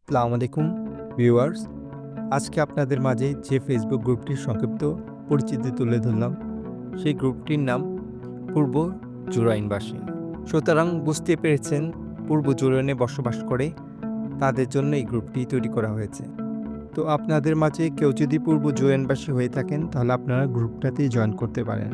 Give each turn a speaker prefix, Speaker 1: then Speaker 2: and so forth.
Speaker 1: আসসালামু আলাইকুম ভিউয়ার্স। আজকে আপনাদের মাঝে যে ফেসবুক গ্রুপটির সংক্ষিপ্ত পরিচিতি তুলে ধরলাম, সেই গ্রুপটির নাম পূর্ব জুরাইনবাসী। সুতরাং বুঝতে পেরেছেন, পূর্ব জুরাইনে বসবাস করে তাদের জন্য এই গ্রুপটি তৈরি করা হয়েছে। তো আপনাদের মাঝে কেউ যদি পূর্ব জুরাইনবাসী হয়ে থাকেন, তাহলে আপনারা গ্রুপটাতেই জয়েন করতে পারেন।